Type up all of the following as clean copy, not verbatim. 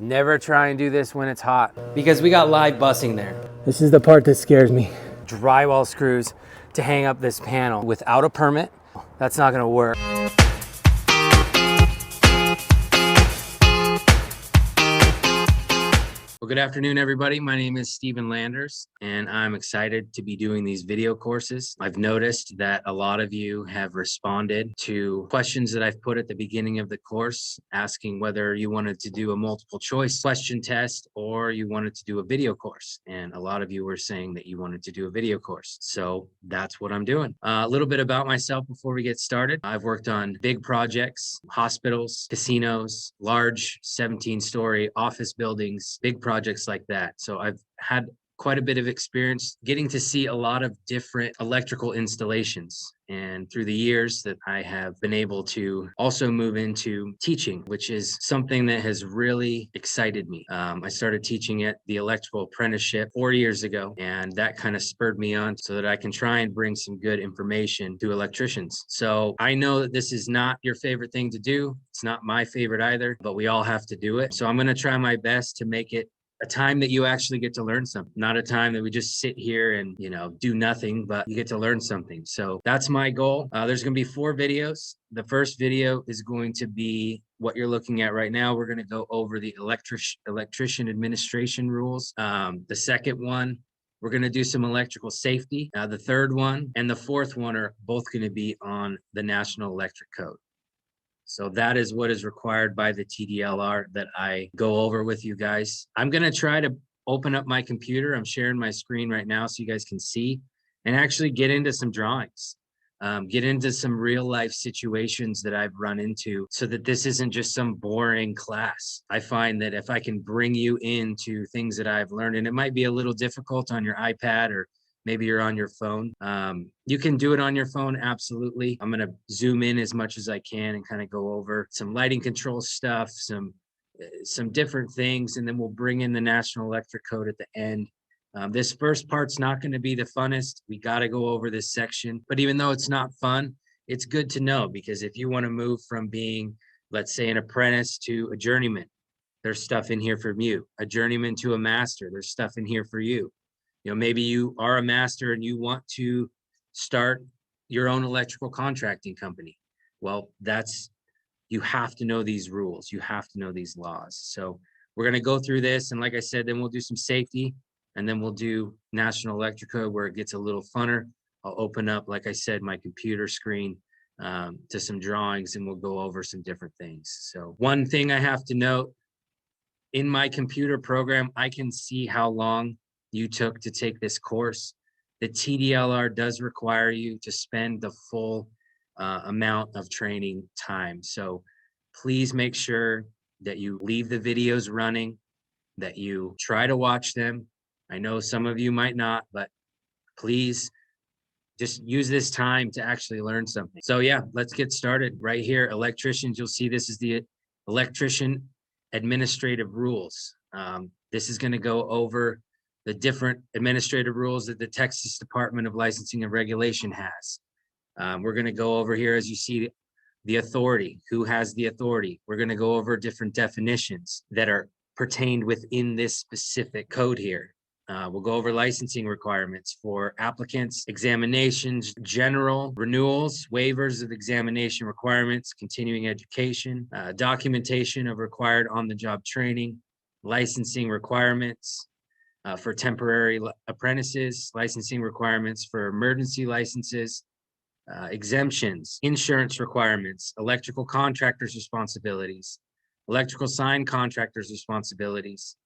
Never try and do this when it's hot. Because we got live bussing there. This is the part that scares me. Drywall screws to hang up this panel without a permit. That's not gonna work. Well, good afternoon, everybody. My name is Steven Landers, and I'm excited to be doing these video courses. I've noticed that a lot of you have responded to questions that I've put at the beginning of the course, asking whether you wanted to do a multiple choice question test or you wanted to do a video course. And a lot of you were saying that you wanted to do a video course. So that's what I'm doing. A little bit about myself before we get started. I've worked on big projects, hospitals, casinos, large 17-story office buildings, big projects like that. So I've had quite a bit of experience getting to see a lot of different electrical installations. And through the years that I have been able to also move into teaching, which is something that has really excited me. I started teaching at the electrical apprenticeship 4 years ago, and that kind of spurred me on so that I can try and bring some good information to electricians. So I know that this is not your favorite thing to do. It's not my favorite either, but we all have to do it. So I'm going to try my best to make it a time that you actually get to learn something, not a time that we just sit here and, do nothing, but you get to learn something. So that's my goal. There's going to be 4 videos. The first video is going to be what you're looking at right now. We're going to go over the electrician administration rules. The second one, we're going to do some electrical safety. The third one and the fourth one are both going to be on the National Electric Code. So that is what is required by the TDLR that I go over with you guys. I'm going to try to open up my computer. I'm sharing my screen right now so you guys can see and actually get into some drawings, get into some real life situations that I've run into so that this isn't just some boring class. I find that if I can bring you into things that I've learned, and it might be a little difficult on your iPad or maybe you're on your phone. You can do it on your phone, absolutely. I'm going to zoom in as much as I can and kind of go over some lighting control stuff, some different things, and then we'll bring in the National Electric Code at the end. This first part's not going to be the funnest. We got to go over this section, but even though it's not fun, it's good to know, because if you want to move from being, let's say, an apprentice to a journeyman, there's stuff in here for you. A journeyman to a master, there's stuff in here for you. Maybe you are a master and you want to start your own electrical contracting company. Well, you have to know these rules. You have to know these laws. So we're going to go through this. And like I said, then we'll do some safety, and then we'll do National Electric Code where it gets a little funner. I'll open up, like I said, my computer screen to some drawings, and we'll go over some different things. So one thing I have to note, in my computer program, I can see how long you took to take this course. The TDLR does require you to spend the full amount of training time. So please make sure that you leave the videos running, that you try to watch them. I know some of you might not, but please just use this time to actually learn something. So yeah, let's get started right here. Electricians, you'll see this is the electrician administrative rules. This is going to go over the different administrative rules that the Texas Department of Licensing and Regulation has. We're going to go over here, as you see, the authority, who has the authority. We're going to go over different definitions that are pertained within this specific code here. We'll go over licensing requirements for applicants, examinations, general renewals, waivers of examination requirements, continuing education, documentation of required on-the-job training, licensing requirements for temporary apprentices, licensing requirements for emergency licenses, exemptions, insurance requirements, electrical contractors' responsibilities, electrical sign contractors' responsibilities,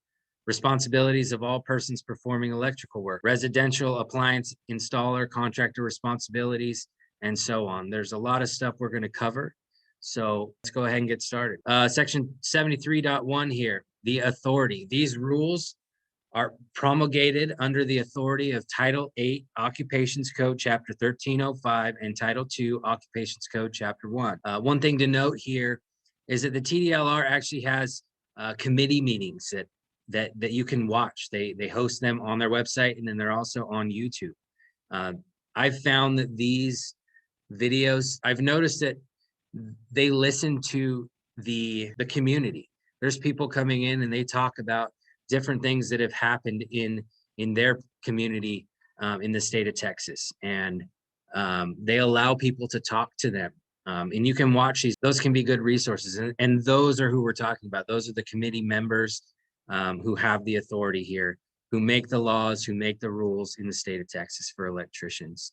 responsibilities of all persons performing electrical work, residential appliance installer contractor responsibilities, and so on. There's a lot of stuff we're going to cover. So let's go ahead and get started. Section 73.1 here, the authority. These rules are promulgated under the authority of Title 8 Occupations Code Chapter 1305 and Title 2 Occupations Code Chapter 1. One thing to note here is that the TDLR actually has committee meetings that you can watch. They host them on their website, and then they're also on YouTube. I've found that these videos, I've noticed that they listen to the community. There's people coming in and they talk about different things that have happened in their community in the state of Texas, and they allow people to talk to them. And you can watch these; those can be good resources, and those are who we're talking about. Those are the committee members who have the authority here, who make the laws, who make the rules in the state of Texas for electricians.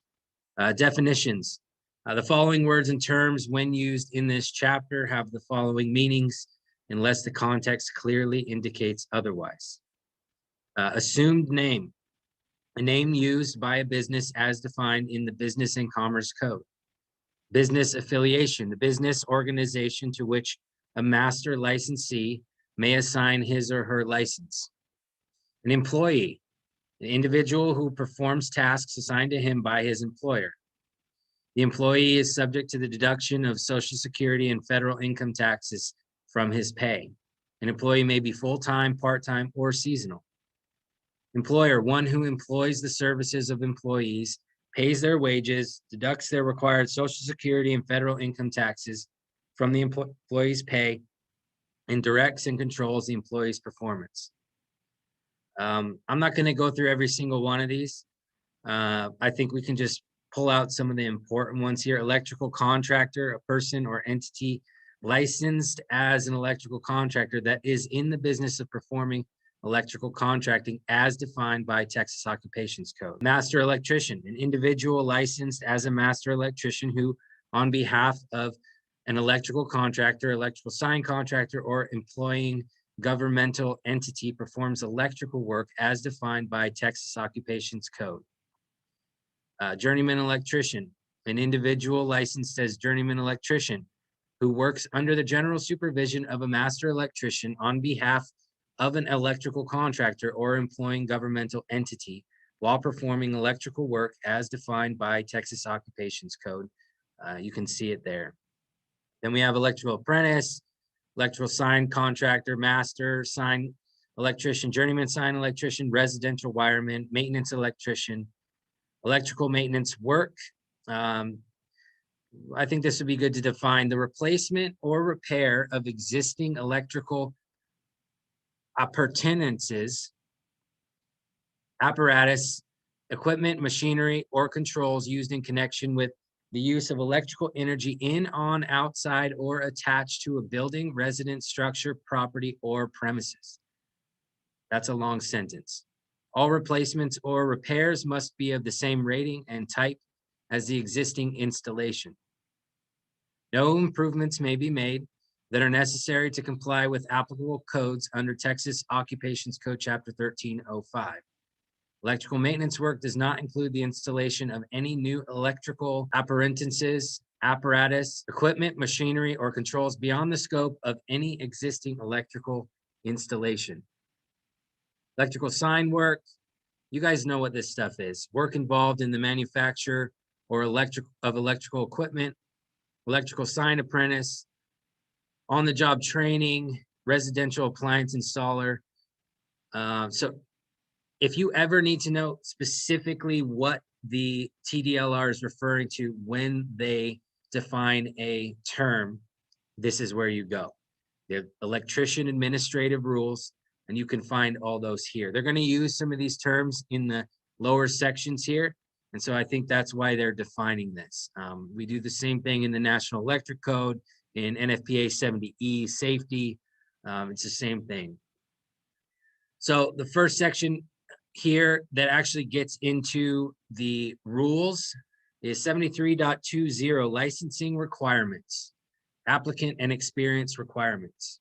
Definitions. The following words and terms, when used in this chapter, have the following meanings, unless the context clearly indicates otherwise. Assumed name, a name used by a business as defined in the Business and Commerce Code. Business affiliation, the business organization to which a master licensee may assign his or her license. An employee, an individual who performs tasks assigned to him by his employer. The employee is subject to the deduction of Social Security and federal income taxes from his pay. An employee may be full-time, part-time, or seasonal. Employer, one who employs the services of employees, pays their wages, deducts their required Social Security and federal income taxes from the employee's pay, and directs and controls the employee's performance. I'm not going to go through every single one of these. I think we can just pull out some of the important ones here. Electrical contractor, a person or entity licensed as an electrical contractor that is in the business of performing electrical contracting as defined by Texas Occupations Code. Master electrician, an individual licensed as a master electrician who, on behalf of an electrical contractor, electrical sign contractor, or employing governmental entity, performs electrical work as defined by Texas Occupations Code. Journeyman electrician, an individual licensed as journeyman electrician who works under the general supervision of a master electrician on behalf of an electrical contractor or employing governmental entity while performing electrical work as defined by Texas Occupations Code. You can see it there. Then we have electrical apprentice, electrical sign contractor, master sign electrician, journeyman sign electrician, residential wireman, maintenance electrician, electrical maintenance work. I think this would be good to define: the replacement or repair of existing electrical appurtenances, apparatus, equipment, machinery, or controls used in connection with the use of electrical energy in, on, outside, or attached to a building, residence, structure, property, or premises. That's a long sentence. All replacements or repairs must be of the same rating and type as the existing installation. No improvements may be made that are necessary to comply with applicable codes under Texas Occupations Code Chapter 1305. Electrical maintenance work does not include the installation of any new electrical appurtenances, apparatus, equipment, machinery, or controls beyond the scope of any existing electrical installation. Electrical sign work, you guys know what this stuff is. Work involved in the manufacture or electrical equipment, electrical sign apprentice, on-the-job training, residential appliance installer. So if you ever need to know specifically what the TDLR is referring to when they define a term, this is where you go. The electrician administrative rules, and you can find all those here. They're going to use some of these terms in the lower sections here, and so I think that's why they're defining this. We do the same thing in the National Electric Code, in NFPA 70E, safety. It's the same thing. So the first section here that actually gets into the rules is 73.20, licensing requirements, applicant and experience requirements.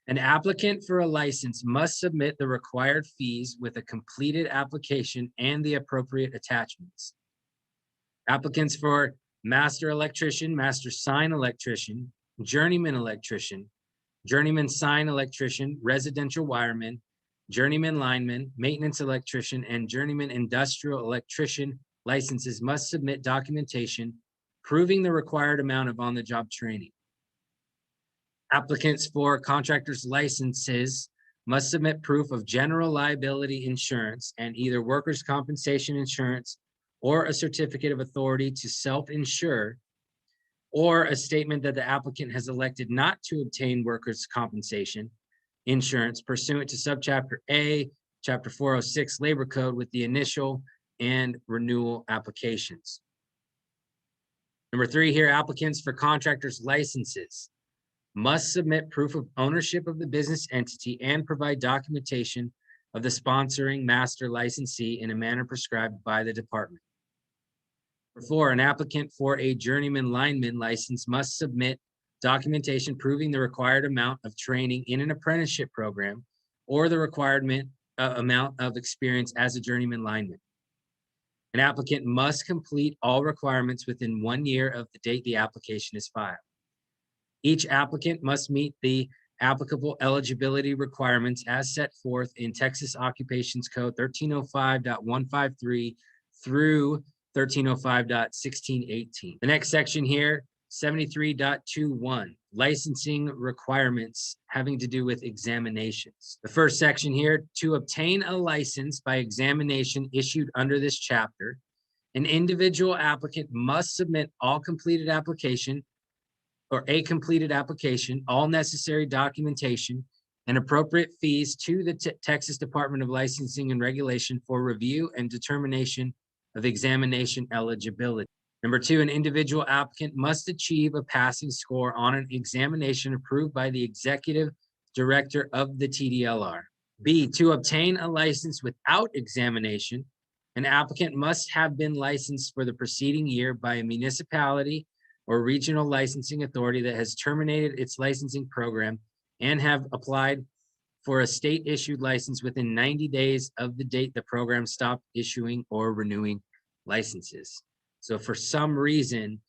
An applicant for a license must submit the required fees with a completed application and the appropriate attachments. Applicants for master electrician, master sign electrician, journeyman electrician, journeyman sign electrician, residential wireman, journeyman lineman, maintenance electrician, and journeyman industrial electrician licenses must submit documentation proving the required amount of on-the-job training. Applicants for contractors' licenses must submit proof of general liability insurance and either workers' compensation insurance or a certificate of authority to self-insure, or a statement that the applicant has elected not to obtain workers' compensation insurance pursuant to subchapter A, chapter 406 labor code with the initial and renewal applications. Number 3 here, applicants for contractors' licenses must submit proof of ownership of the business entity and provide documentation of the sponsoring master licensee in a manner prescribed by the department. Number 4, an applicant for a journeyman lineman license must submit documentation proving the required amount of training in an apprenticeship program or the required amount of experience as a journeyman lineman. An applicant must complete all requirements within 1 year of the date the application is filed. Each applicant must meet the applicable eligibility requirements as set forth in Texas Occupations Code 1305.153 through 1305.1618. The next section here, 73.21, licensing requirements having to do with examinations. The first section here, to obtain a license by examination issued under this chapter, an individual applicant must submit all completed application or a completed application, all necessary documentation, and appropriate fees to the Texas Department of Licensing and Regulation for review and determination of examination eligibility. Number 2, an individual applicant must achieve a passing score on an examination approved by the executive director of the TDLR. B, to obtain a license without examination, an applicant must have been licensed for the preceding year by a municipality or regional licensing authority that has terminated its licensing program and have applied for a state-issued license within 90 days of the date the program stopped issuing or renewing licenses. So for some reason,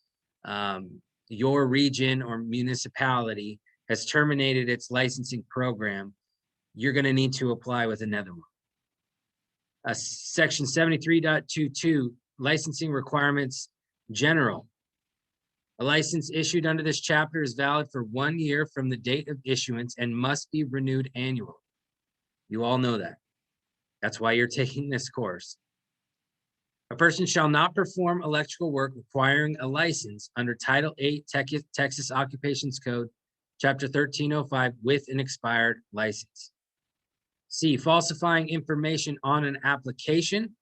your region or municipality has terminated its licensing program, you're going to need to apply with another one. Section 73.22, licensing requirements general. A license issued under this chapter is valid for 1 year from the date of issuance and must be renewed annually. You all know that. That's why you're taking this course. A person shall not perform electrical work requiring a license under Title 8 Texas Occupations Code, Chapter 1305 with an expired license. C, falsifying information on an application,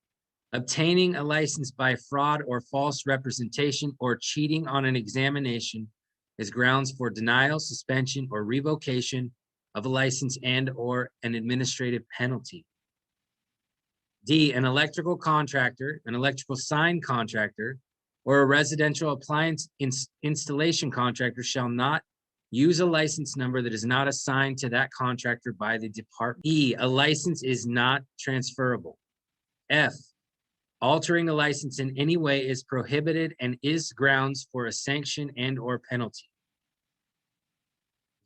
obtaining a license by fraud or false representation, or cheating on an examination is grounds for denial, suspension, or revocation of a license and or an administrative penalty. D, an electrical contractor, an electrical sign contractor, or a residential appliance installation contractor shall not use a license number that is not assigned to that contractor by the department. E, a license is not transferable. F, altering a license in any way is prohibited and is grounds for a sanction and or penalty.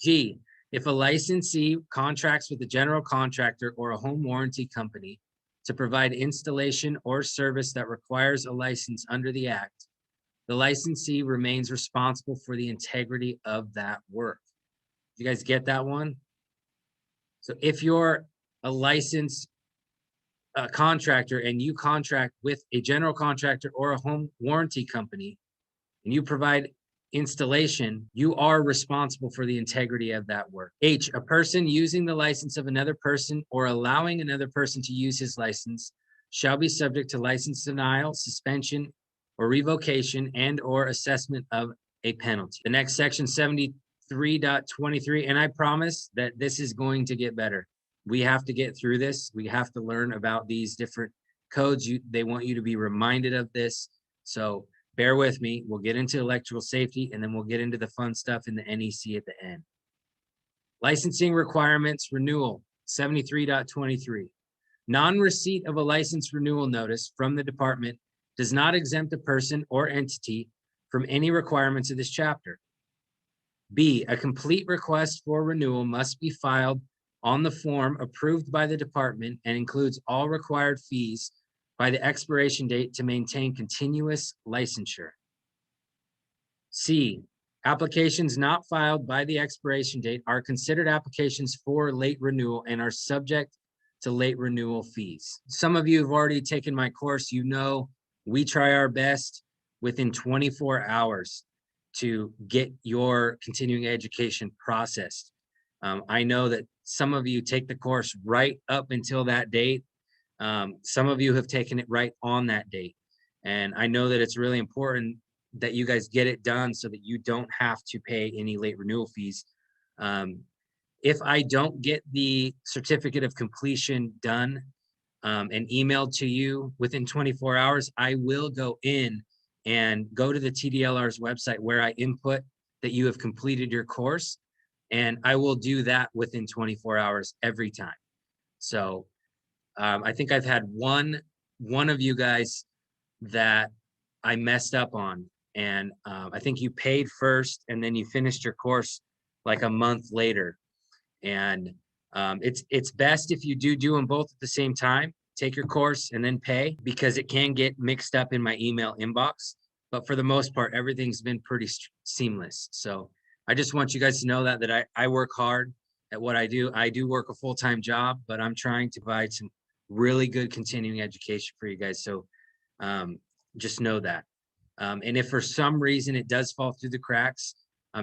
G, if a licensee contracts with a general contractor or a home warranty company to provide installation or service that requires a license under the Act, the licensee remains responsible for the integrity of that work. You guys get that one? So if you're a licensed contractor and you contract with a general contractor or a home warranty company and you provide installation, you are responsible for the integrity of that work. H, a person using the license of another person or allowing another person to use his license shall be subject to license denial, suspension, or revocation and or assessment of a penalty. The next section, 73.23, and I promise that this is going to get better. We have to get through this. We have to learn about these different codes. They want you to be reminded of this. So bear with me. We'll get into electrical safety and then we'll get into the fun stuff in the NEC at the end. Licensing requirements renewal, 73.23. Non-receipt of a license renewal notice from the department does not exempt a person or entity from any requirements of this chapter. B, a complete request for renewal must be filed on the form approved by the department and includes all required fees by the expiration date to maintain continuous licensure. C, applications not filed by the expiration date are considered applications for late renewal and are subject to late renewal fees. Some of you have already taken my course. You know we try our best within 24 hours to get your continuing education processed. I know that some of you take the course right up until that date. Some of you have taken it right on that date. And I know that it's really important that you guys get it done so that you don't have to pay any late renewal fees. If I don't get the certificate of completion done and emailed to you within 24 hours, I will go in and go to the TDLR's website where I input that you have completed your course, and I will do that within 24 hours every time. So I think I've had one of you guys that I messed up on, and I think you paid first and then you finished your course like a month later. And it's best if you do them both at the same time. Take your course and then pay, because it can get mixed up in my email inbox. But for the most part, everything's been pretty seamless. So I just want you guys to know that I work hard at what I do. I do work a full-time job, but I'm trying to provide some really good continuing education for you guys. So just know that. And if for some reason it does fall through the cracks,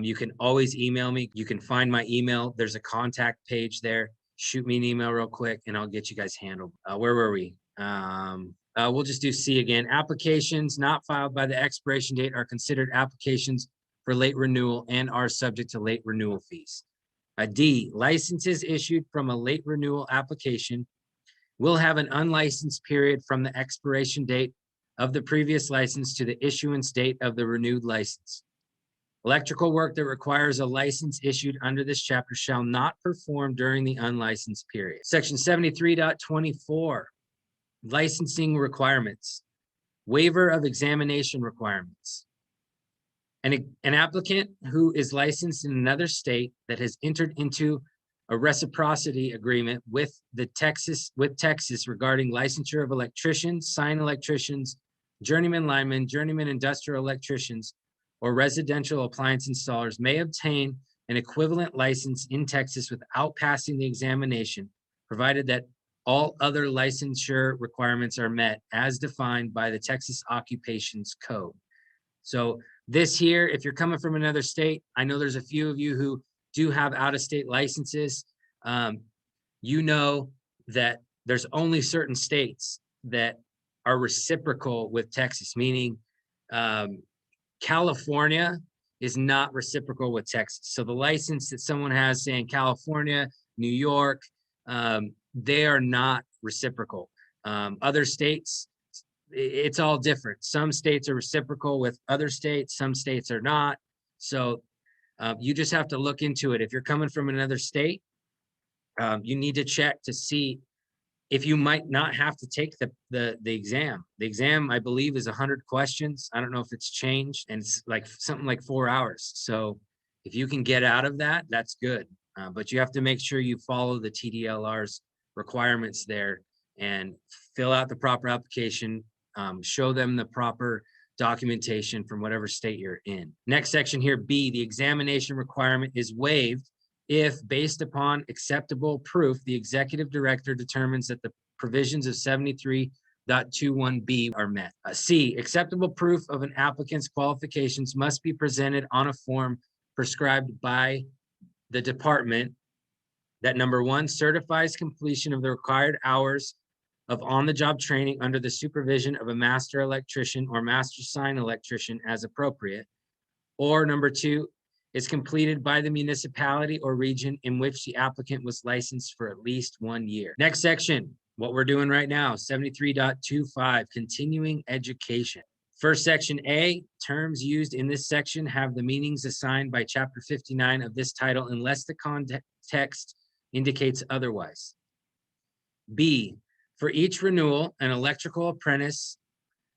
you can always email me. You can find my email. There's a contact page there. Shoot me an email real quick and I'll get you guys handled. Where were we? We'll just do C again. Applications not filed by the expiration date are considered applications for late renewal and are subject to late renewal fees. D, licenses issued from a late renewal application will have an unlicensed period from the expiration date of the previous license to the issuance date of the renewed license. Electrical work that requires a license issued under this chapter shall not perform during the unlicensed period. Section 73.24, licensing requirements, waiver of examination requirements. An applicant who is licensed in another state that has entered into a reciprocity agreement with Texas regarding licensure of electricians, sign electricians, journeyman linemen, journeyman industrial electricians, or residential appliance installers may obtain an equivalent license in Texas without passing the examination, provided that all other licensure requirements are met as defined by the Texas Occupations Code. So this here, if you're coming from another state, I know there's a few of you who do have out-of-state licenses. You know that there's only certain states that are reciprocal with Texas, meaning California is not reciprocal with Texas. So the license that someone has, say in California, New York, they are not reciprocal. Other states, it's all different. Some states are reciprocal with other states, some states are not. So you just have to look into it. If you're coming from another state, you need to check to see if you might not have to take the exam. The exam, I believe, is 100 questions. I don't know if it's changed, and it's like something like 4 hours. So if you can get out of that, that's good. But you have to make sure you follow the TDLR's requirements there and fill out the proper application, show them the proper documentation from whatever state you're in. Next section here, B, the examination requirement is waived if, based upon acceptable proof, the executive director determines that the provisions of 73.21B are met. C, acceptable proof of an applicant's qualifications must be presented on a form prescribed by the department that, number one, certifies completion of the required hours of on-the-job training under the supervision of a master electrician or master sign electrician as appropriate, or number two, is completed by the municipality or region in which the applicant was licensed for at least 1 year. Next section, what we're doing right now, 73.25, continuing education. First section A, terms used in this section have the meanings assigned by chapter 59 of this title unless the context indicates otherwise. B, for each renewal, an electrical apprentice,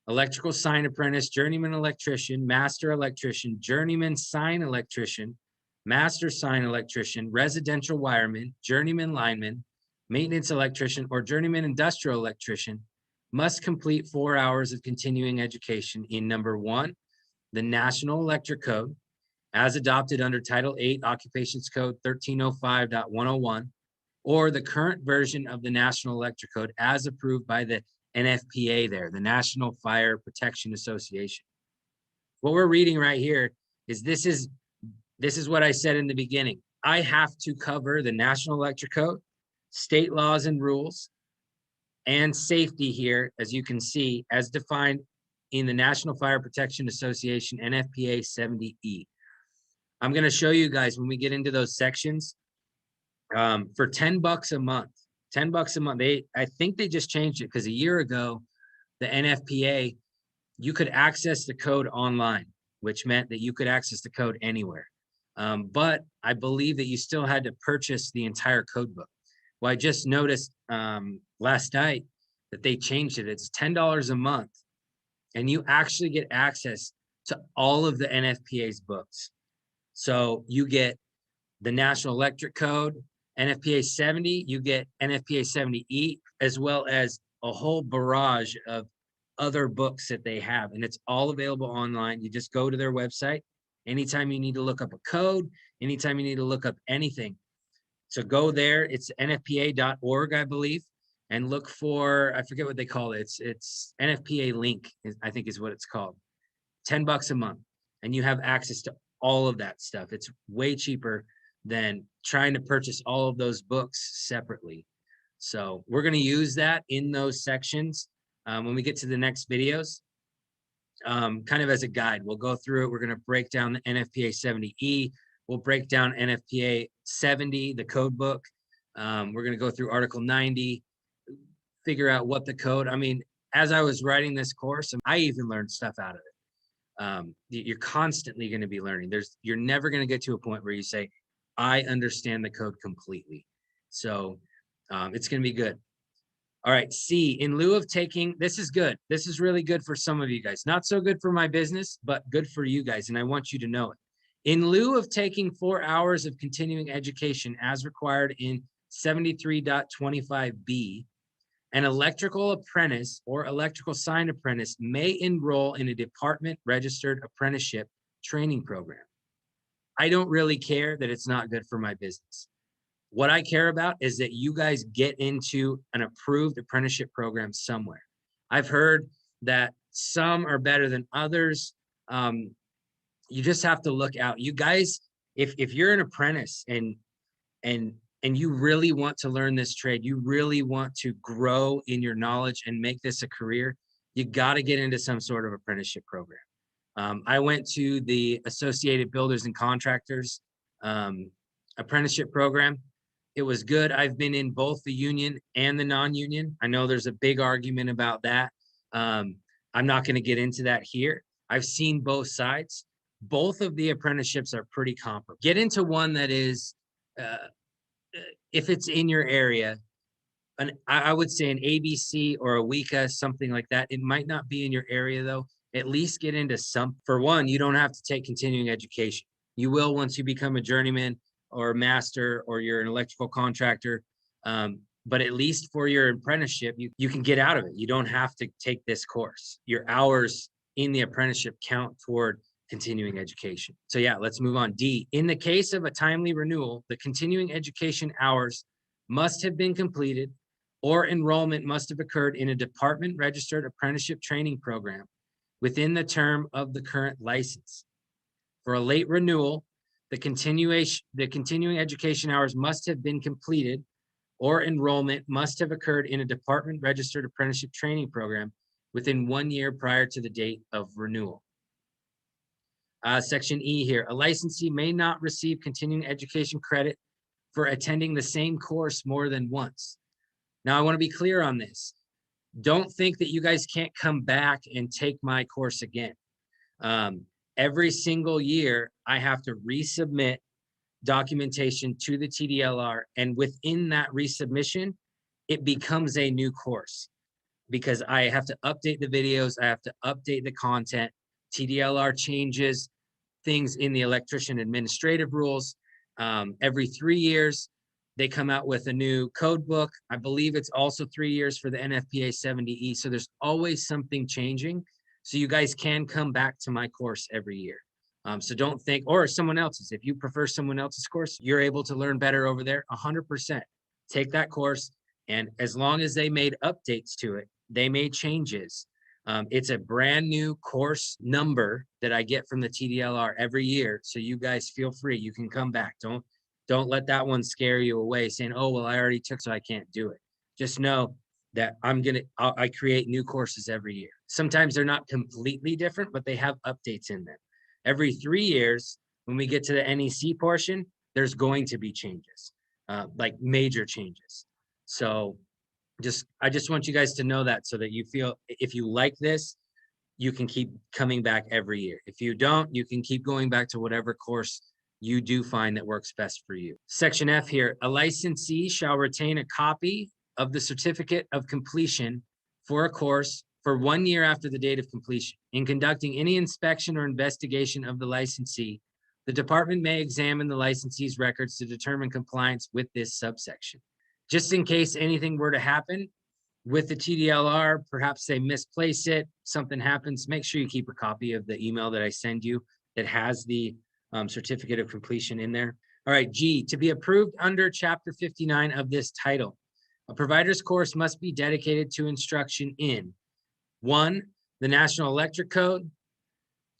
electrical sign apprentice, journeyman electrician, master electrician, journeyman sign electrician, master sign electrician, residential wireman, journeyman lineman, maintenance electrician, or journeyman industrial electrician must complete 4 hours of continuing education in number one, the National Electric Code, as adopted under Title 8 Occupations Code 1305.101, or the current version of the National Electric Code as approved by the NFPA there, the National Fire Protection Association. What we're reading right here is this is what I said in the beginning. I have to cover the National Electric Code, state laws and rules, and safety here, as you can see, as defined in the National Fire Protection Association, NFPA 70E. I'm going to show you guys when we get into those sections, for $10 a month, I think they just changed it because a year ago, the NFPA, you could access the code online, which meant that you could access the code anywhere. But I believe that you still had to purchase the entire code book. Well, I just noticed last night that they changed it. It's $10 a month, and you actually get access to all of the NFPA's books. So you get the National Electric Code, NFPA 70, you get NFPA 70E, as well as a whole barrage of other books that they have. And it's all available online. You just go to their website. Anytime you need to look up a code, anytime you need to look up anything. So go there. It's nfpa.org, I believe, and look for, I forget what they call it. It's NFPA link, I think is what it's called. $10 a month. And you have access to all of that stuff. It's way cheaper than trying to purchase all of those books separately. So we're going to use that in those sections when we get to the next videos, kind of as a guide. We'll go through it. We're going to break down the NFPA 70E. We'll break down NFPA 70, the code book. We're going to go through Article 90, figure out what the code, I mean, as I was writing this course, I even learned stuff out of it. You're constantly going to be learning. You're never going to get to a point where you say, I understand the code completely. So it's going to be good. All right, C, in lieu of taking, this is good. This is really good for some of you guys. Not so good for my business, but good for you guys, and I want you to know it. In lieu of taking 4 hours of continuing education as required in 73.25B, an electrical apprentice or electrical sign apprentice may enroll in a department registered apprenticeship training program. I don't really care that it's not good for my business. What I care about is that you guys get into an approved apprenticeship program somewhere. I've heard that some are better than others. You just have to look out. You guys, if you're an apprentice and you really want to learn this trade, you really want to grow in your knowledge and make this a career, you got to get into some sort of apprenticeship program. I went to the Associated Builders and Contractors apprenticeship program. It was good. I've been in both the union and the non-union. I know there's a big argument about that. I'm not going to get into that here. I've seen both sides. Both of the apprenticeships are pretty comparable. Get into one that is, if it's in your area, I would say an ABC or a WICA, something like that. It might not be in your area though. At least get into some. For one, you don't have to take continuing education. You will once you become a journeyman or a master or you're an electrical contractor. But at least for your apprenticeship, you can get out of it. You don't have to take this course. Your hours in the apprenticeship count toward continuing education. So yeah, let's move on. D, in the case of a timely renewal, the continuing education hours must have been completed or enrollment must have occurred in a department registered apprenticeship training program within the term of the current license. For a late renewal, the continuing education hours must have been completed or enrollment must have occurred in a department registered apprenticeship training program within 1 year prior to the date of renewal. Section E here, a licensee may not receive continuing education credit for attending the same course more than once. Now, I want to be clear on this. Don't think that you guys can't come back and take my course again. Every single year, I have to resubmit documentation to the TDLR, and within that resubmission, it becomes a new course because I have to update the videos, I have to update the content. TDLR changes things in the electrician administrative rules. Every 3 years, they come out with a new code book. I believe it's also 3 years for the NFPA 70E. So there's always something changing. So you guys can come back to my course every year. So don't think, or someone else's. If you prefer someone else's course, you're able to learn better over there. 100%. Take that course. And as long as they made updates to it, they made changes. It's a brand new course number that I get from the TDLR every year. So you guys feel free. You can come back. Don't Don't let that one scare you away saying, oh, well, I already took, so I can't do it. Just know that I create new courses every year. Sometimes they're not completely different, but they have updates in them. Every 3 years, when we get to the NEC portion, there's going to be changes, like major changes. So I just want you guys to know that, so that you feel, if you like this, you can keep coming back every year. If you don't, you can keep going back to whatever course you do find that works best for you. Section F here, a licensee shall retain a copy of the certificate of completion for a course for 1 year after the date of completion. In conducting any inspection or investigation of the licensee, the department may examine the licensee's records to determine compliance with this subsection. Just in case anything were to happen with the TDLR, perhaps they misplace it, something happens, make sure you keep a copy of the email that I send you that has the certificate of completion in there. All right, G, to be approved under Chapter 59 of this title, a provider's course must be dedicated to instruction in 1, the National Electric Code,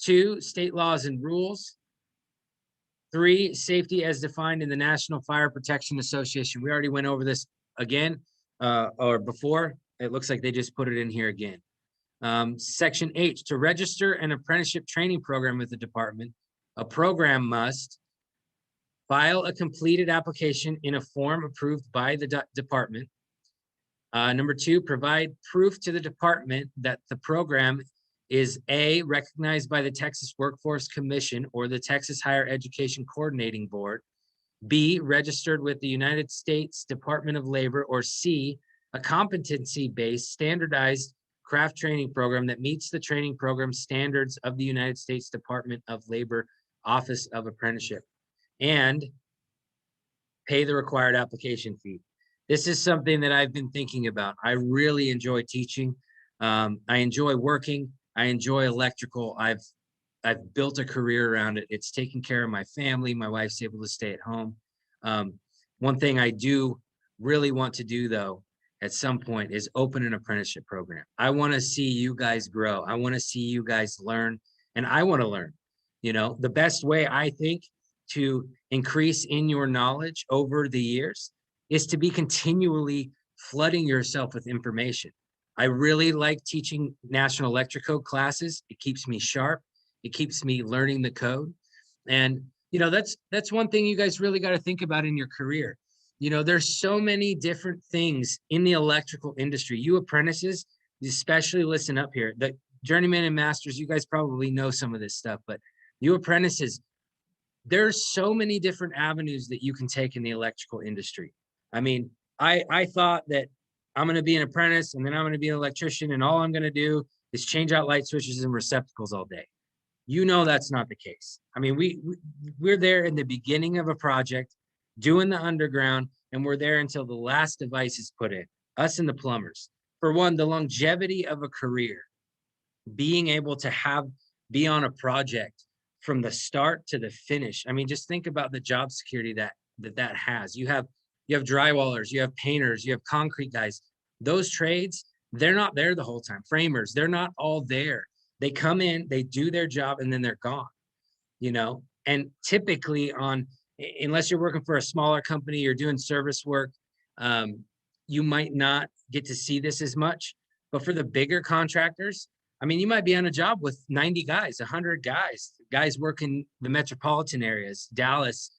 2, state laws and rules, 3, safety as defined in the National Fire Protection Association. We already went over this again, or before. It looks like they just put it in here again. Section H, to register an apprenticeship training program with the department, a program must file a completed application in a form approved by the department. Number 2, provide proof to the department that the program is A, recognized by the Texas Workforce Commission or the Texas Higher Education Coordinating Board, B, registered with the United States Department of Labor, or C, a competency-based standardized craft training program that meets the training program standards of the United States Department of Labor Office of Apprenticeship, and pay the required application fee. This is something that I've been thinking about. I really enjoy teaching. I enjoy working. I enjoy electrical. I've built a career around it. It's taking care of my family. My wife's able to stay at home. One thing I do really want to do, though, at some point, is open an apprenticeship program. I want to see you guys grow. I want to see you guys learn, and I want to learn. You know, the best way, I think, to increase in your knowledge over the years is to be continually flooding yourself with information. I really like teaching National Electric Code classes. It keeps me sharp. It keeps me learning the code. And, you know, that's one thing you guys really got to think about in your career. You know, there's so many different things in the electrical industry. You apprentices, especially listen up here. The journeyman and masters, you guys probably know some of this stuff, but you apprentices, there's so many different avenues that you can take in the electrical industry. I mean, I thought that I'm going to be an apprentice and then I'm going to be an electrician, and all I'm going to do is change out light switches and receptacles all day. You know, that's not the case. I mean, we're there in the beginning of a project, doing the underground, and we're there until the last device is put in, us and the plumbers. For one, the longevity of a career, being able to be on a project from the start to the finish. I mean, just think about the job security that has. You have drywallers, you have painters, you have concrete guys. Those trades, they're not there the whole time. Framers, they're not all there. They come in, they do their job, and then they're gone, you know? And typically unless you're working for a smaller company, you're doing service work, you might not get to see this as much. But for the bigger contractors, I mean, you might be on a job with 90 guys, 100 guys working the metropolitan areas, Dallas,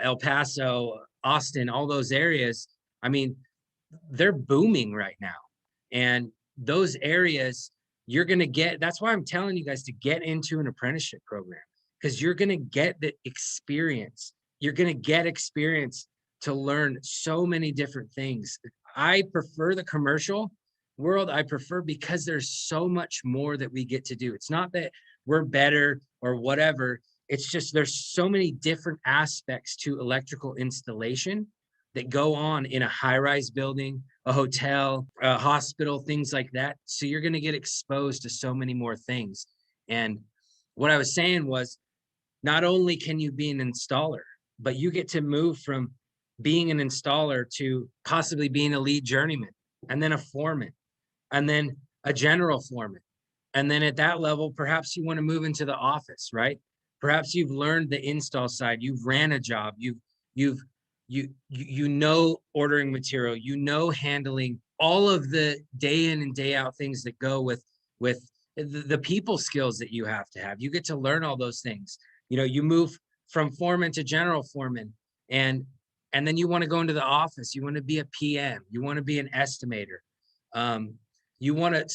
El Paso, Austin, all those areas. I mean, they're booming right now. And those areas, you're going to get, that's why I'm telling you guys to get into an apprenticeship program, because you're going to get the experience. You're going to get experience to learn so many different things. I prefer the commercial world. I prefer because there's so much more that we get to do. It's not that we're better or whatever. It's just there's so many different aspects to electrical installation that go on in a high-rise building, a hotel, a hospital, things like that. So you're going to get exposed to so many more things. And what I was saying was, not only can you be an installer, but you get to move from being an installer to possibly being a lead journeyman, and then a foreman, and then a general foreman. And then at that level, perhaps you want to move into the office, right? Perhaps you've learned the install side, you've ran a job, you've you know ordering material, you know handling all of the day in and day out things that go with the people skills that you have to have. You get to learn all those things. You know, you move from foreman to general foreman, and then you want to go into the office. You want to be a PM. You want to be an estimator. You want to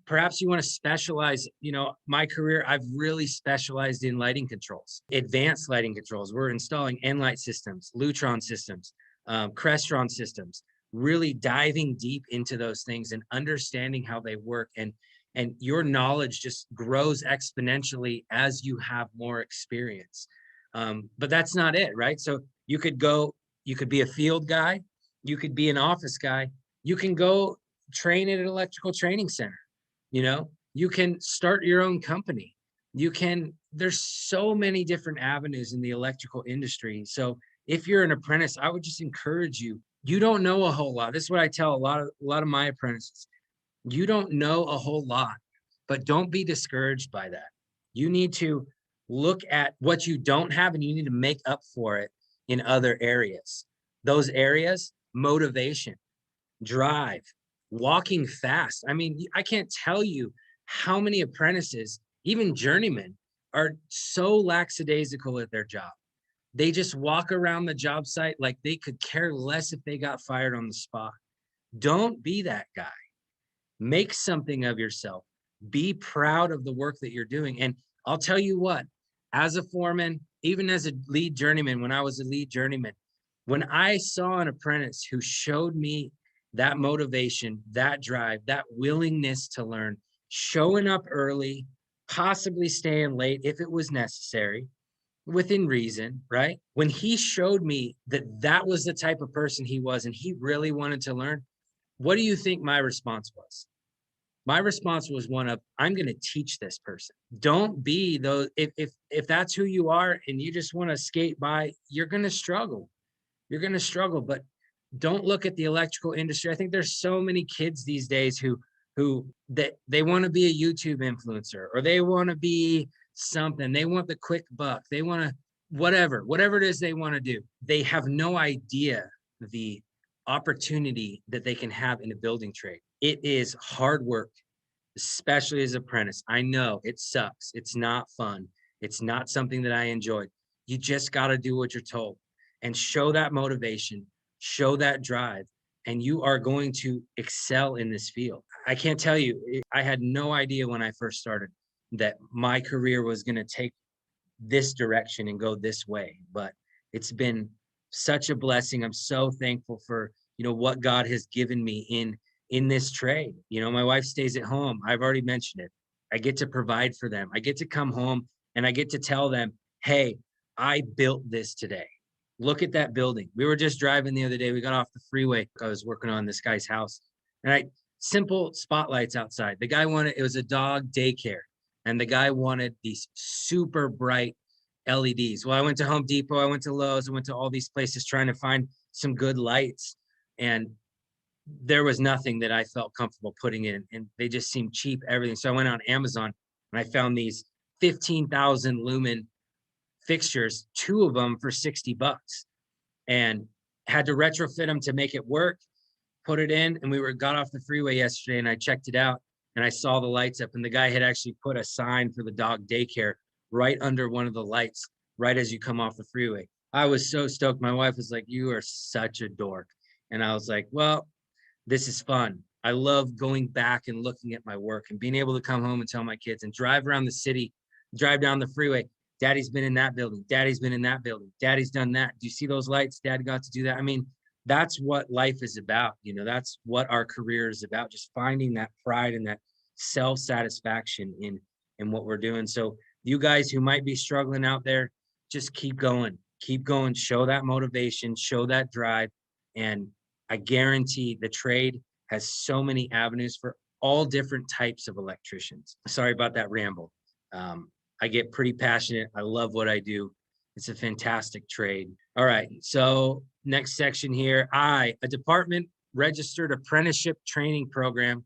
perhaps you want to specialize. You know, my career, I've really specialized in lighting controls, advanced lighting controls. We're installing Nlight systems, Lutron systems, Crestron systems, really diving deep into those things and understanding how they work. And your knowledge just grows exponentially as you have more experience. But that's not it, right? So you could be a field guy, you could be an office guy, you can go train at an electrical training center. You know, you can start your own company. There's so many different avenues in the electrical industry. So if you're an apprentice, I would just encourage you. You don't know a whole lot. This is what I tell a lot of my apprentices. You don't know a whole lot, but don't be discouraged by that. You need to look at what you don't have and you need to make up for it in other areas. Those areas, motivation, drive, walking fast. I mean, I can't tell you how many apprentices, even journeymen, are so lackadaisical at their job. They just walk around the job site like they could care less if they got fired on the spot. Don't be that guy. Make something of yourself. Be proud of the work that you're doing. And I'll tell you what, as a foreman, even as a lead journeyman, when I was a lead journeyman, when I saw an apprentice who showed me that motivation, that drive, that willingness to learn, showing up early, possibly staying late if it was necessary, within reason, right? When he showed me that that was the type of person he was and he really wanted to learn, what do you think my response was? My response was one of, I'm going to teach this person. Don't be those, if that's who you are and you just want to skate by, you're going to struggle. You're going to struggle, but don't look at the electrical industry. I think there's so many kids these days who that they want to be a YouTube influencer, or they want to be something. They want the quick buck. They want to whatever it is they want to do. They have no idea the opportunity that they can have in a building trade. It is hard work, especially as an apprentice. I know it sucks. It's not fun. It's not something that I enjoyed. You just got to do what you're told and show that motivation, show that drive, and you are going to excel in this field. I can't tell you, I had no idea when I first started that my career was going to take this direction and go this way, but it's been such a blessing. I'm so thankful for, you know, what God has given me in this trade. You know, my wife stays at home. I've already mentioned it. I get to provide for them. I get to come home and I get to tell them, hey, I built this today. Look at that building. We were just driving the other day. We got off the freeway. I was working on this guy's house, and simple spotlights outside. The guy wanted, it was a dog daycare, and the guy wanted these super bright LEDs. Well, I went to Home Depot, I went to Lowe's, I went to all these places trying to find some good lights, and there was nothing that I felt comfortable putting in, and they just seemed cheap, everything. So I went on Amazon and I found these 15,000 lumen fixtures, 2 of them for $60, and had to retrofit them to make it work, put it in, and got off the freeway yesterday and I checked it out and I saw the lights up, and the guy had actually put a sign for the dog daycare right under one of the lights, right as you come off the freeway. I was so stoked. My wife was like, you are such a dork. And I was like, well, this is fun. I love going back and looking at my work and being able to come home and tell my kids and drive around the city, drive down the freeway. Daddy's been in that building. Daddy's been in that building. Daddy's done that. Do you see those lights? Dad got to do that. I mean, that's what life is about. You know, that's what our career is about. Just finding that pride and that self-satisfaction in what we're doing. So you guys who might be struggling out there, just keep going, show that motivation, show that drive. And I guarantee the trade has so many avenues for all different types of electricians. Sorry about that ramble. I get pretty passionate. I love what I do. It's a fantastic trade. All right. So next section here, a department registered apprenticeship training program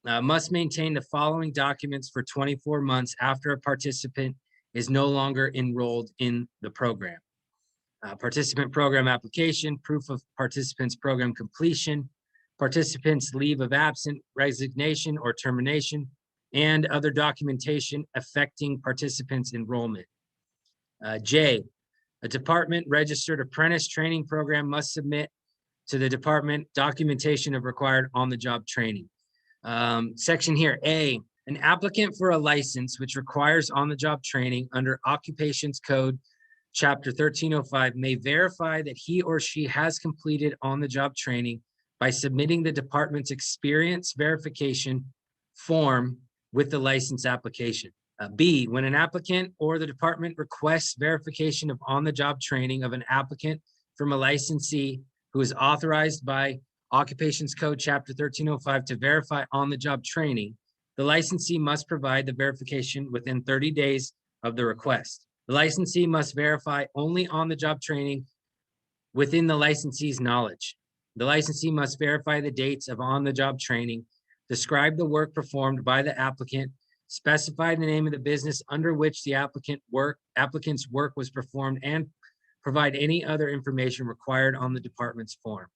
must maintain the following documents for 24 months after a participant is no longer enrolled in the program. Participant program application, proof of participants program completion, participants leave of absence, resignation or termination, and other documentation affecting participants' enrollment. J, a department registered apprentice training program must submit to the department documentation of required on-the-job training. Section here, A, an applicant for a license which requires on-the-job training under Occupations Code Chapter 1305 may verify that he or she has completed on-the-job training by submitting the department's experience verification form with the license application. B, when an applicant or the department requests verification of on-the-job training of an applicant from a licensee who is authorized by Occupations Code Chapter 1305 to verify on-the-job training, the licensee must provide the verification within 30 days of the request. The licensee must verify only on-the-job training within the licensee's knowledge. The licensee must verify the dates of on-the-job training, describe the work performed by the applicant, specify the name of the business under which the applicant's work was performed, and provide any other information required on the department's form.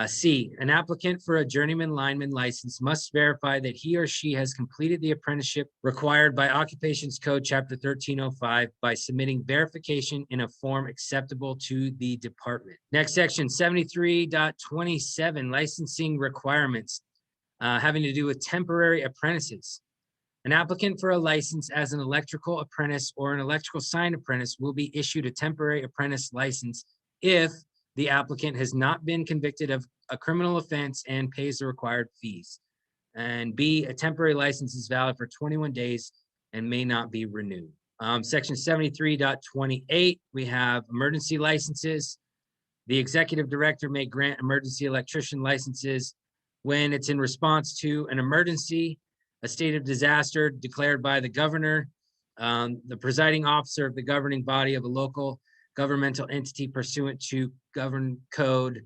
C, an applicant for a journeyman lineman license must verify that he or she has completed the apprenticeship required by Occupations Code Chapter 1305 by submitting verification in a form acceptable to the department. Next section, 73.27, licensing requirements having to do with temporary apprentices. An applicant for a license as an electrical apprentice or an electrical sign apprentice will be issued a temporary apprentice license if the applicant has not been convicted of a criminal offense and pays the required fees. And B, a temporary license is valid for 21 days and may not be renewed. Section 73.28, we have emergency licenses. The executive director may grant emergency electrician licenses when it's in response to an emergency, a state of disaster declared by the governor, the presiding officer of the governing body of a local governmental entity pursuant to Government Code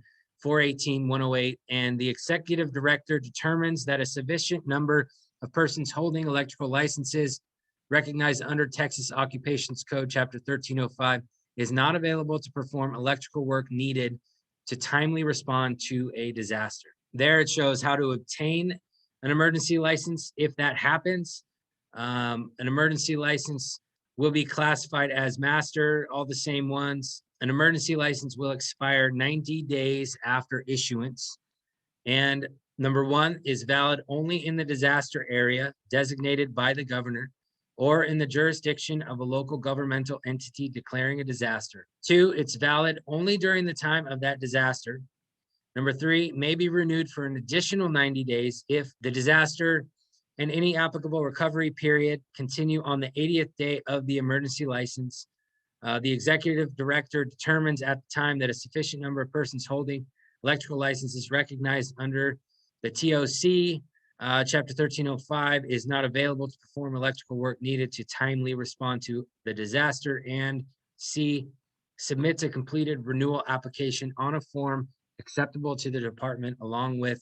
418-108, and the executive director determines that a sufficient number of persons holding electrical licenses recognized under Texas Occupations Code Chapter 1305 is not available to perform electrical work needed to timely respond to a disaster. There it shows how to obtain an emergency license if that happens. An emergency license will be classified as master, all the same ones. An emergency license will expire 90 days after issuance. And number one is valid only in the disaster area designated by the governor or in the jurisdiction of a local governmental entity declaring a disaster. Two, it's valid only during the time of that disaster. Number three, may be renewed for an additional 90 days if the disaster and any applicable recovery period continue on the 80th day of the emergency license. The executive director determines at the time that a sufficient number of persons holding electrical licenses recognized under the TOC, Chapter 1305, is not available to perform electrical work needed to timely respond to the disaster. And C, submits a completed renewal application on a form acceptable to the department along with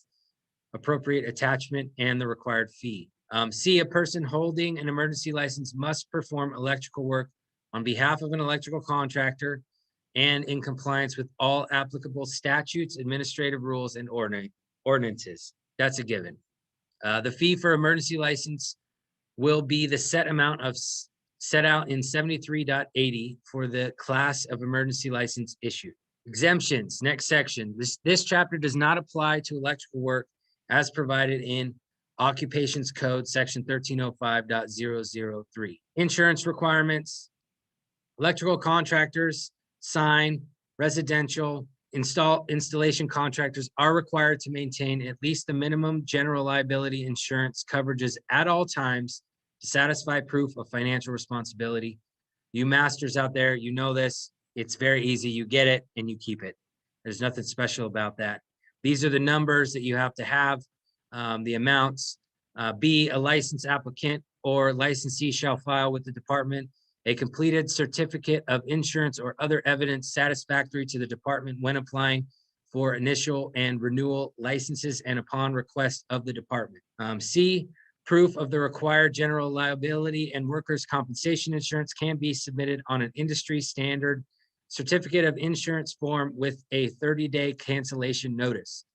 appropriate attachment and the required fee. C, a person holding an emergency license must perform electrical work on behalf of an electrical contractor and in compliance with all applicable statutes, administrative rules, and ordinances. That's a given. The fee for emergency license will be the set amount of set out in 73.80 for the class of emergency license issued. Exemptions, next section. This chapter does not apply to electrical work as provided in Occupations Code Section 1305.003. Insurance requirements. Electrical contractors, sign, residential, installation contractors are required to maintain at least the minimum general liability insurance coverages at all times to satisfy proof of financial responsibility. You masters out there, you know this. It's very easy. You get it and you keep it. There's nothing special about that. These are the numbers that you have to have, the amounts. B, a licensed applicant or licensee shall file with the department a completed certificate of insurance or other evidence satisfactory to the department when applying for initial and renewal licenses and upon request of the department. C, proof of the required general liability and workers' compensation insurance can be submitted on an industry standard certificate of insurance form with a 30-day cancellation notice.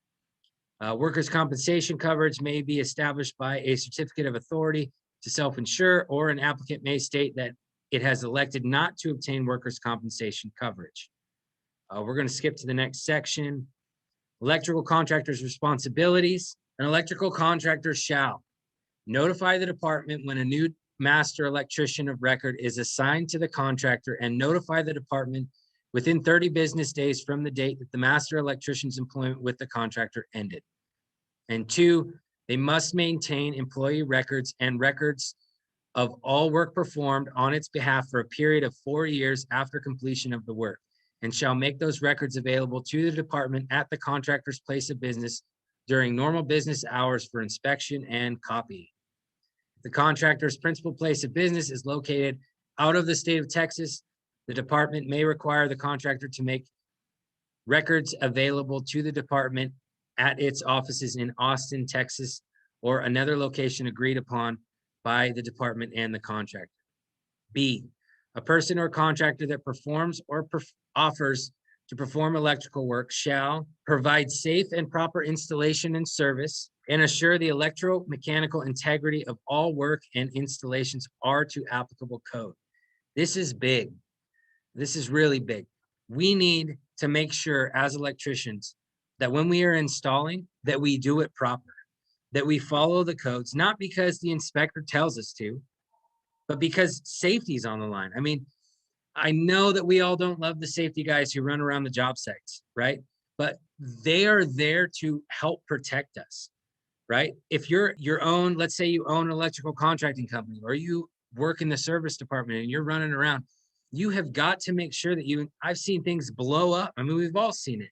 Workers' compensation coverage may be established by a certificate of authority to self-insure, or an applicant may state that it has elected not to obtain workers' compensation coverage. We're going to skip to the next section. Electrical contractor's responsibilities. An electrical contractor shall notify the department when a new master electrician of record is assigned to the contractor, and notify the department within 30 business days from the date that the master electrician's employment with the contractor ended. And 2, they must maintain employee records and records of all work performed on its behalf for a period of 4 years after completion of the work, and shall make those records available to the department at the contractor's place of business during normal business hours for inspection and copying. If the contractor's principal place of business is located out of the state of Texas, the department may require the contractor to make records available to the department at its offices in Austin, Texas, or another location agreed upon by the department and the contractor. B, a person or contractor that performs or offers to perform electrical work shall provide safe and proper installation and service, and assure the electromechanical integrity of all work and installations are to applicable code. This is big. This is really big. We need to make sure as electricians that when we are installing, that we do it proper, that we follow the codes, not because the inspector tells us to, but because safety is on the line. I mean, I know that we all don't love the safety guys who run around the job sites, right? But they are there to help protect us, right? If you're your own, let's say you own an electrical contracting company, or you work in the service department and you're running around, you have got to make sure that I've seen things blow up. I mean, we've all seen it.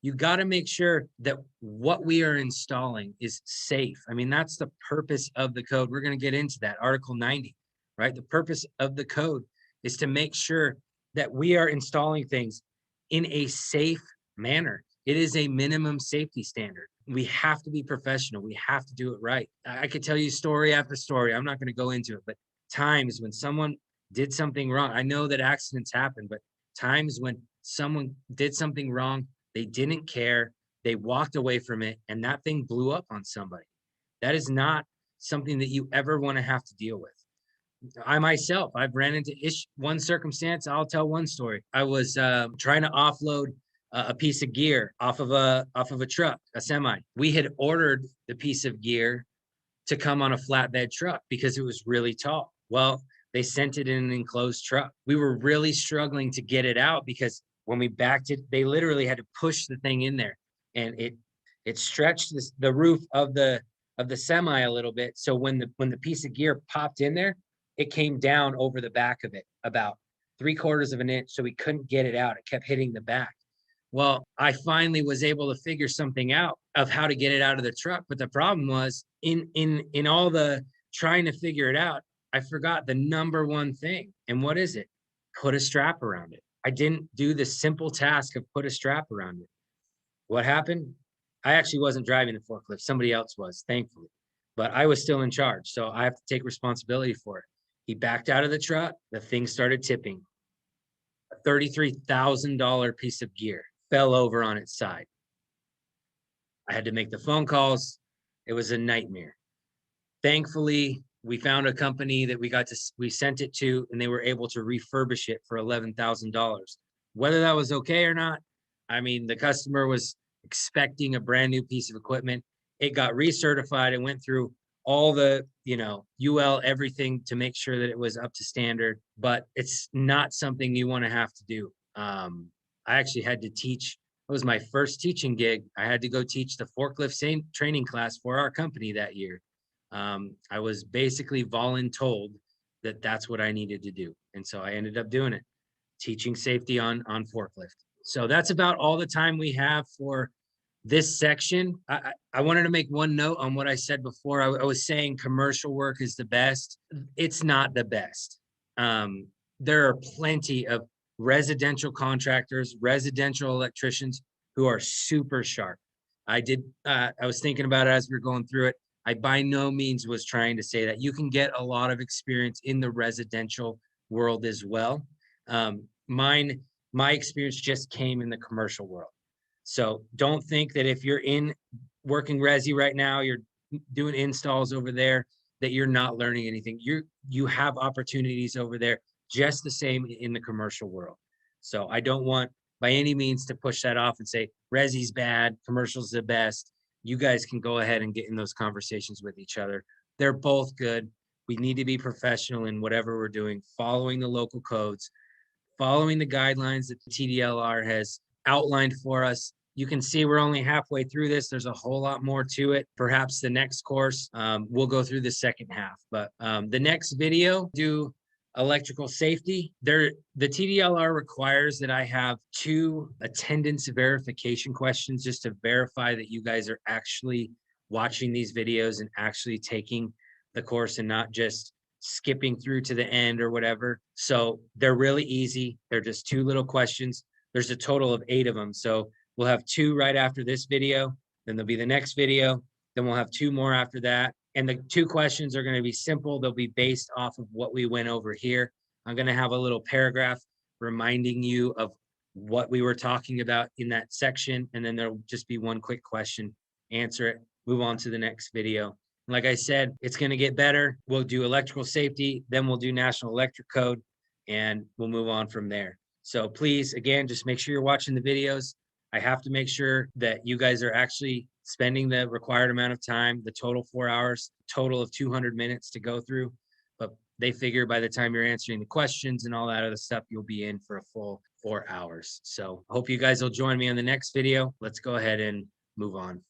You got to make sure that what we are installing is safe. I mean, that's the purpose of the code. We're going to get into that, Article 90, right? The purpose of the code is to make sure that we are installing things in a safe manner. It is a minimum safety standard. We have to be professional. We have to do it right. I could tell you story after story. I'm not going to go into it, but times when someone did something wrong, I know that accidents happen, but times when someone did something wrong, they didn't care, they walked away from it, and that thing blew up on somebody. That is not something that you ever want to have to deal with. I myself, I've ran into one circumstance. I'll tell one story. I was trying to offload a piece of gear off of a truck, a semi. We had ordered the piece of gear to come on a flatbed truck because it was really tall. Well, they sent it in an enclosed truck. We were really struggling to get it out because when we backed it, they literally had to push the thing in there, and it stretched the roof of the semi a little bit. So when the piece of gear popped in there, it came down over the back of it about 3/4 of an inch. So we couldn't get it out. It kept hitting the back. Well, I finally was able to figure something out of how to get it out of the truck. But the problem was in all the trying to figure it out, I forgot the number one thing. And what is it? Put a strap around it. I didn't do the simple task of put a strap around it. What happened? I actually wasn't driving the forklift. Somebody else was, thankfully. But I was still in charge. So I have to take responsibility for it. He backed out of the truck. The thing started tipping. A $33,000 piece of gear fell over on its side. I had to make the phone calls. It was a nightmare. Thankfully, we found a company that we sent it to, and they were able to refurbish it for $11,000. Whether that was okay or not, I mean, the customer was expecting a brand new piece of equipment. It got recertified and went through all the, UL, everything to make sure that it was up to standard, but it's not something you want to have to do. I actually had to teach. It was my first teaching gig. I had to go teach the forklift training class for our company that year. I was basically voluntold that that's what I needed to do. And so I ended up doing it, teaching safety on forklift. So that's about all the time we have for this section. I wanted to make one note on what I said before. I was saying commercial work is the best. It's not the best. There are plenty of residential contractors, residential electricians who are super sharp. I was thinking about it as we were going through it. I by no means was trying to say that. You can get a lot of experience in the residential world as well. Mine My experience just came in the commercial world. So don't think that if you're in working resi right now, you're doing installs over there, that you're not learning anything. You have opportunities over there just the same in the commercial world. So I don't want by any means to push that off and say resi's bad, commercial's the best. You guys can go ahead and get in those conversations with each other. They're both good. We need to be professional in whatever we're doing, following the local codes, following the guidelines that the TDLR has outlined for us. You can see we're only halfway through this. There's a whole lot more to it. Perhaps the next course, we'll go through the second half. But the next video, do electrical safety. The TDLR requires that I have 2 attendance verification questions just to verify that you guys are actually watching these videos and actually taking the course and not just skipping through to the end or whatever. So they're really easy. They're just 2 little questions. There's a total of 8 of them. So we'll have 2 right after this video. Then there'll be the next video. Then we'll have 2 more after that. And the 2 questions are going to be simple. They'll be based off of what we went over here. I'm going to have a little paragraph reminding you of what we were talking about in that section. And then there'll just be 1 quick question, answer it, move on to the next video. Like I said, it's going to get better. We'll do electrical safety, then we'll do National Electric Code, and we'll move on from there. So please, again, just make sure you're watching the videos. I have to make sure that you guys are actually spending the required amount of time, the total 4 hours, total of 200 minutes to go through. But they figure by the time you're answering the questions and all that other stuff, you'll be in for a full 4 hours. So I hope you guys will join me on the next video. Let's go ahead and move on.